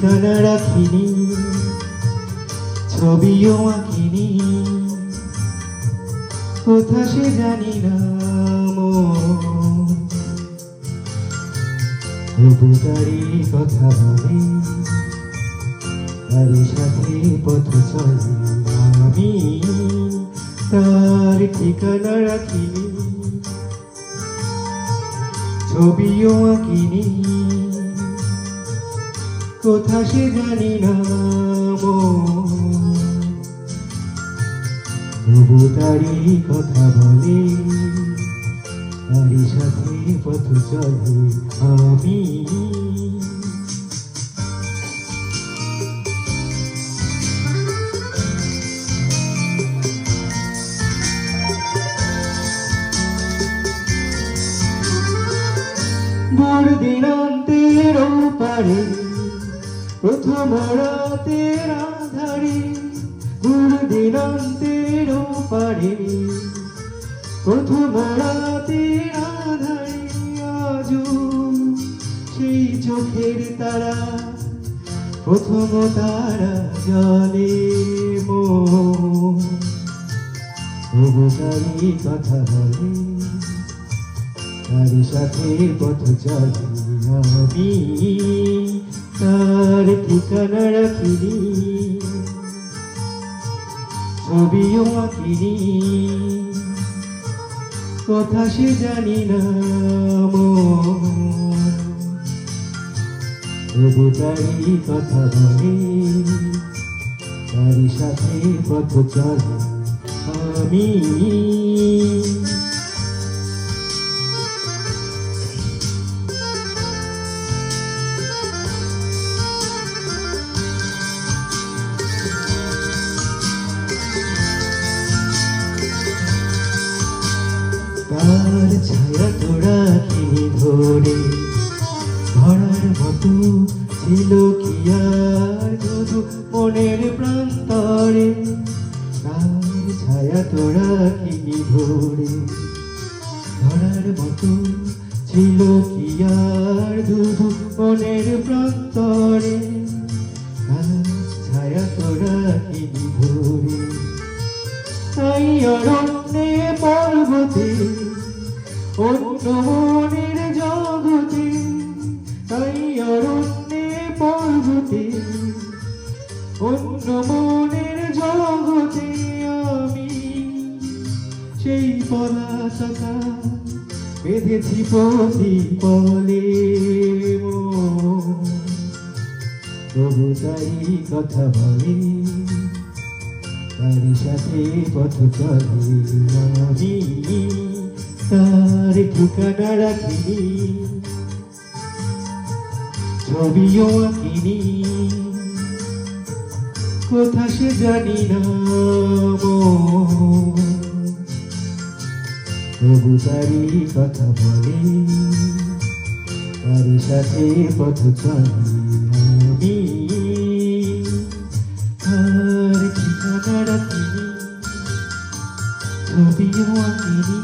ঠিকানা রাখিনি, ছবিও আঁকিনি, কোথা সে জানি না। তবু তারি কথা বলে, তারি সাথে পথ চলে। আমি তার ঠিকানা রাখিনি, ছবিও আঁকিনি, কোথা সে জানি না। তবু তারি কথা বলে, তারি সাথে পথ চলে। আমি দূর দিনান্তের পারে, প্রথম রাতের আধারে। দূর দিনান্তের পারে, প্রথম রাতের আধারে। আজও সেই চোখের তারা, প্রথম তারা জলে। তবু তারি কথা বলে, তারি সাথে পথ চলে। আমি তার ঠিকানা রাখিনি, ছবিও আঁকিনি, কোথা সে জানি না। তবু তারি কথা বলে, তারি সাথে পথ চলে। আমি তার ছায়া তোরা কিনি ধরে, ধরার মতো ছিল কি আর শুধু মনের প্রান্তরে। তার ছায়া তোরা কিনি ধরে, ধরার মতো ছিল কি আর শুধু মনের প্রান্তরে। তার ছায়া তোরা কিনি ধরে, তাই অরণ্যে পর্বতে, অন্য মনের জগতে। তাই অরণ্যে পর্বতে, অন্য মনের জগতে। আমি সেই পলাশকা বেঁধেছি প্রদীপলে। তবু তারি কথা বলে, তারি সাথে পথ চলে। আমি তার ঠিকানা রাখিনি, ছবিও আঁকিনি, কোথা সে জানি না। তবু তারি কথা বলে, তারি সাথে পথ চলে। আমি তার ঠিকানা রাখিনি, ছবিও আঁকিনি,